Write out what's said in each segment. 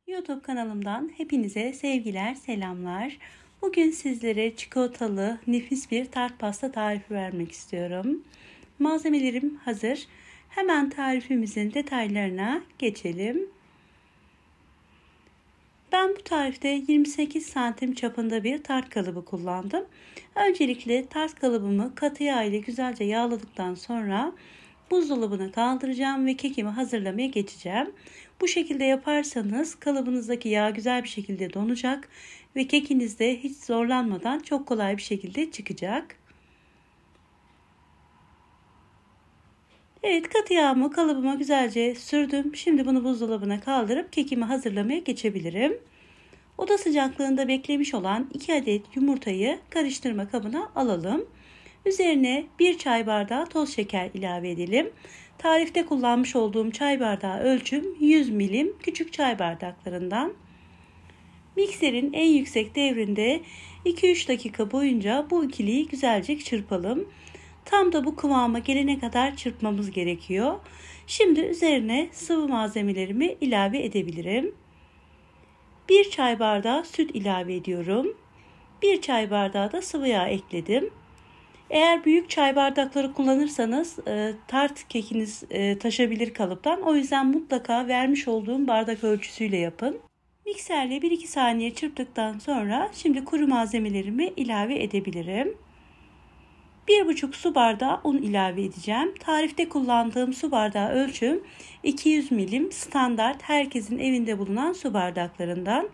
YouTube kanalımdan hepinize sevgiler, selamlar. Bugün sizlere çikolatalı nefis bir tart pasta tarifi vermek istiyorum. Malzemelerim hazır. Hemen tarifimizin detaylarına geçelim. Ben bu tarifte 28 santim çapında bir tart kalıbı kullandım. Öncelikle tart kalıbımı katı yağ ile güzelce yağladıktan sonra buzdolabına kaldıracağım ve kekimi hazırlamaya geçeceğim. Bu şekilde yaparsanız kalıbınızdaki yağ güzel bir şekilde donacak ve kekiniz de hiç zorlanmadan çok kolay bir şekilde çıkacak. Evet, katı yağımı kalıbıma güzelce sürdüm. Şimdi bunu buzdolabına kaldırıp kekimi hazırlamaya geçebilirim. Oda sıcaklığında beklemiş olan 2 adet yumurtayı karıştırma kabına alalım. Üzerine 1 çay bardağı toz şeker ilave edelim. Tarifte kullanmış olduğum çay bardağı ölçüm 100 milim küçük çay bardaklarından. Mikserin en yüksek devrinde 2-3 dakika boyunca bu ikiliyi güzelce çırpalım. Tam da bu kıvama gelene kadar çırpmamız gerekiyor. Şimdi üzerine sıvı malzemelerimi ilave edebilirim. 1 çay bardağı süt ilave ediyorum. 1 çay bardağı da sıvı yağ ekledim. Eğer büyük çay bardakları kullanırsanız tart kekiniz taşabilir kalıptan. O yüzden mutlaka vermiş olduğum bardak ölçüsüyle yapın. Mikserle 1-2 saniye çırptıktan sonra şimdi kuru malzemelerimi ilave edebilirim. 1,5 su bardağı un ilave edeceğim. Tarifte kullandığım su bardağı ölçüm 200 milim standart herkesin evinde bulunan su bardaklarından.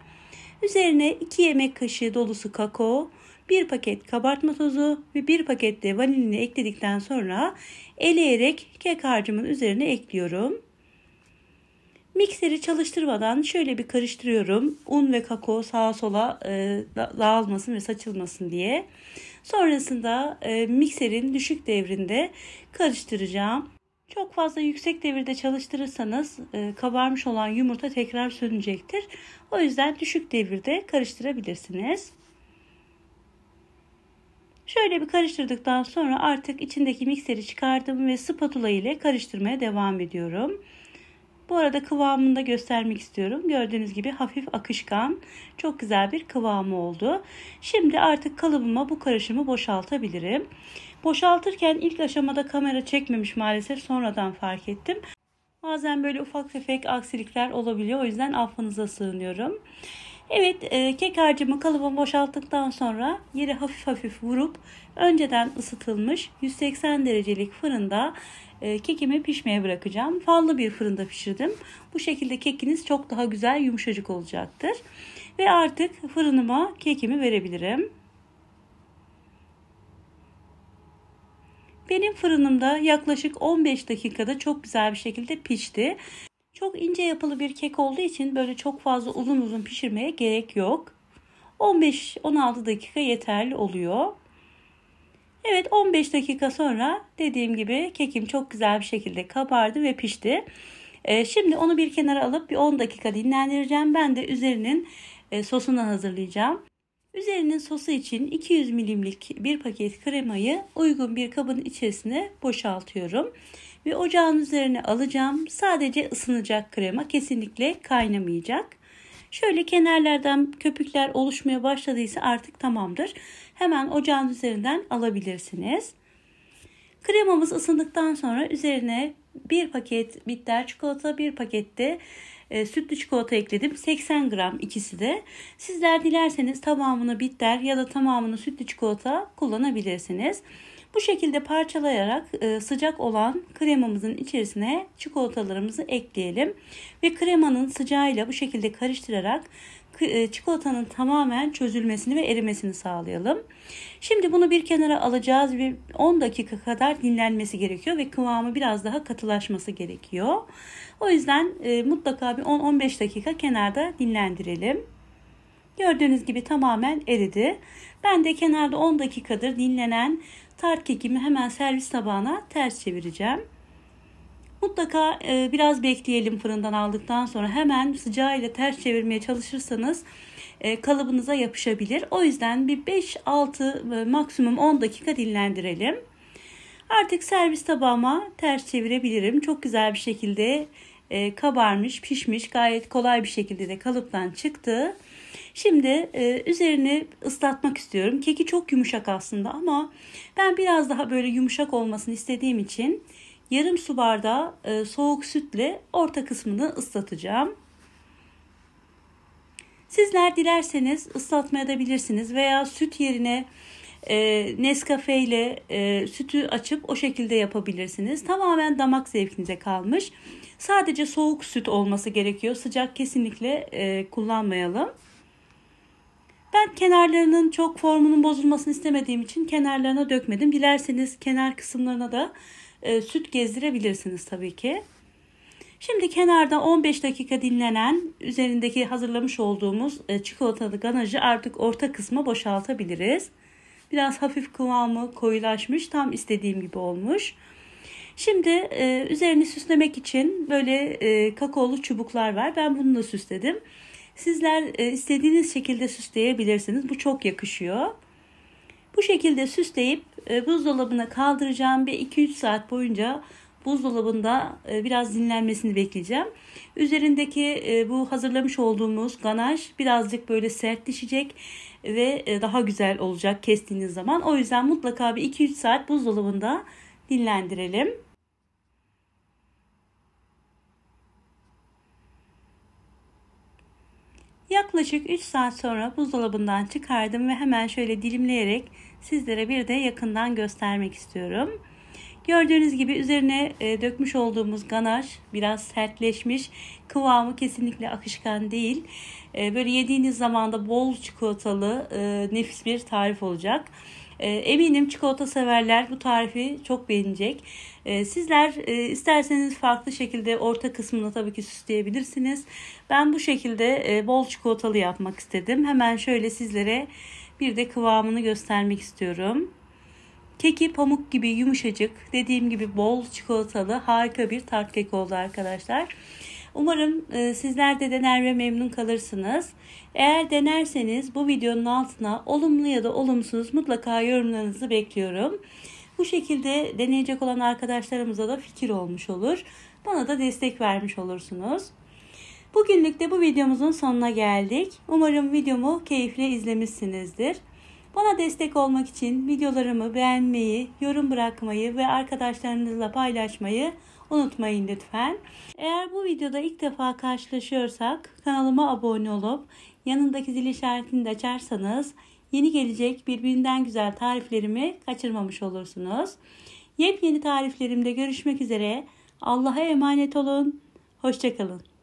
Üzerine 2 yemek kaşığı dolusu kakao, 1 paket kabartma tozu ve 1 paket de vanilini ekledikten sonra eleyerek kek harcımın üzerine ekliyorum. Mikseri çalıştırmadan şöyle bir karıştırıyorum. Un ve kakao sağa sola dağılmasın ve saçılmasın diye. Sonrasında mikserin düşük devrinde karıştıracağım. Çok fazla yüksek devirde çalıştırırsanız kabarmış olan yumurta tekrar sönecektir. O yüzden düşük devirde karıştırabilirsiniz. Şöyle bir karıştırdıktan sonra artık içindeki mikseri çıkardım ve spatula ile karıştırmaya devam ediyorum. Bu arada kıvamını da göstermek istiyorum. Gördüğünüz gibi hafif akışkan, çok güzel bir kıvamı oldu. Şimdi artık kalıbıma bu karışımı boşaltabilirim. Boşaltırken ilk aşamada kamera çekmemiş maalesef, sonradan fark ettim. Bazen böyle ufak tefek aksilikler olabiliyor. O yüzden affınıza sığınıyorum. Evet, kek harcımı kalıba boşalttıktan sonra yeri hafif hafif vurup önceden ısıtılmış 180 derecelik fırında kekimi pişmeye bırakacağım. Fallı bir fırında pişirdim. Bu şekilde kekiniz çok daha güzel, yumuşacık olacaktır. Ve artık fırınıma kekimi verebilirim. Benim fırınımda yaklaşık 15 dakikada çok güzel bir şekilde pişti. Çok ince yapılı bir kek olduğu için böyle çok fazla uzun uzun pişirmeye gerek yok. 15-16 dakika yeterli oluyor. Evet, 15 dakika sonra dediğim gibi kekim çok güzel bir şekilde kabardı ve pişti. Şimdi onu bir kenara alıp bir 10 dakika dinlendireceğim. Ben de üzerinin sosunu hazırlayacağım. Üzerinin sosu için 200 milimlik bir paket kremayı uygun bir kabın içerisine boşaltıyorum. Ve ocağın üzerine alacağım. Sadece ısınacak krema, kesinlikle kaynamayacak. Şöyle kenarlardan köpükler oluşmaya başladıysa artık tamamdır. Hemen ocağın üzerinden alabilirsiniz. Kremamız ısındıktan sonra üzerine bir paket bitter çikolata, bir pakette sütlü çikolata ekledim. 80 gram ikisi de. Sizler dilerseniz tamamını bitter ya da tamamını sütlü çikolata kullanabilirsiniz. Bu şekilde parçalayarak sıcak olan kremamızın içerisine çikolatalarımızı ekleyelim. Ve kremanın sıcağıyla bu şekilde karıştırarak çikolatanın tamamen çözülmesini ve erimesini sağlayalım. Şimdi bunu bir kenara alacağız ve 10 dakika kadar dinlenmesi gerekiyor ve kıvamı biraz daha katılaşması gerekiyor. O yüzden mutlaka bir 10-15 dakika kenarda dinlendirelim. Gördüğünüz gibi tamamen eridi. Ben de kenarda 10 dakikadır dinlenen tart kekimi hemen servis tabağına ters çevireceğim. Mutlaka biraz bekleyelim, fırından aldıktan sonra hemen sıcağıyla ters çevirmeye çalışırsanız kalıbınıza yapışabilir. O yüzden bir 5-6 maksimum 10 dakika dinlendirelim. Artık servis tabağıma ters çevirebilirim. Çok güzel bir şekilde kabarmış, pişmiş, gayet kolay bir şekilde de kalıptan çıktı. Şimdi üzerini ıslatmak istiyorum. Keki çok yumuşak aslında ama ben biraz daha böyle yumuşak olmasını istediğim için yarım su bardağı soğuk sütle orta kısmını ıslatacağım. Sizler dilerseniz ıslatmayabilirsiniz veya süt yerine Nescafe ile sütü açıp o şekilde yapabilirsiniz. Tamamen damak zevkinize kalmış. Sadece soğuk süt olması gerekiyor. Sıcak kesinlikle kullanmayalım. Ben kenarlarının çok formunun bozulmasını istemediğim için kenarlarına dökmedim. Dilerseniz kenar kısımlarına da süt gezdirebilirsiniz tabii ki. Şimdi kenarda 15 dakika dinlenen üzerindeki hazırlamış olduğumuz çikolatalı ganajı artık orta kısma boşaltabiliriz. Biraz hafif kıvamı koyulaşmış, tam istediğim gibi olmuş. Şimdi üzerini süslemek için böyle kakaolu çubuklar var. Ben bununla süsledim. Sizler istediğiniz şekilde süsleyebilirsiniz. Bu çok yakışıyor. Bu şekilde süsleyip buzdolabına kaldıracağım ve 2-3 saat boyunca buzdolabında biraz dinlenmesini bekleyeceğim. Üzerindeki bu hazırlamış olduğumuz ganaj birazcık böyle sertleşecek ve daha güzel olacak kestiğiniz zaman. O yüzden mutlaka bir 2-3 saat buzdolabında dinlendirelim. Yaklaşık 3 saat sonra buzdolabından çıkardım ve hemen şöyle dilimleyerek sizlere bir de yakından göstermek istiyorum. Gördüğünüz gibi üzerine dökmüş olduğumuz ganaj biraz sertleşmiş. Kıvamı kesinlikle akışkan değil. Böyle yediğiniz zaman da bol çikolatalı nefis bir tarif olacak. Eminim çikolata severler bu tarifi çok beğenecek. Sizler isterseniz farklı şekilde orta kısmını tabii ki süsleyebilirsiniz. Ben bu şekilde bol çikolatalı yapmak istedim. Hemen şöyle sizlere bir de kıvamını göstermek istiyorum. Keki pamuk gibi yumuşacık, dediğim gibi bol çikolatalı harika bir tart kek oldu arkadaşlar. Umarım sizler de dener ve memnun kalırsınız. Eğer denerseniz bu videonun altına olumlu ya da olumsuz mutlaka yorumlarınızı bekliyorum. Bu şekilde deneyecek olan arkadaşlarımıza da fikir olmuş olur. Bana da destek vermiş olursunuz. Bugünlük de bu videomuzun sonuna geldik. Umarım videomu keyifle izlemişsinizdir. Bana destek olmak için videolarımı beğenmeyi, yorum bırakmayı ve arkadaşlarınızla paylaşmayı unutmayın lütfen. Eğer bu videoda ilk defa karşılaşıyorsak kanalıma abone olup yanındaki zil işaretini de açarsanız yeni gelecek birbirinden güzel tariflerimi kaçırmamış olursunuz. Yepyeni tariflerimde görüşmek üzere. Allah'a emanet olun. Hoşça kalın.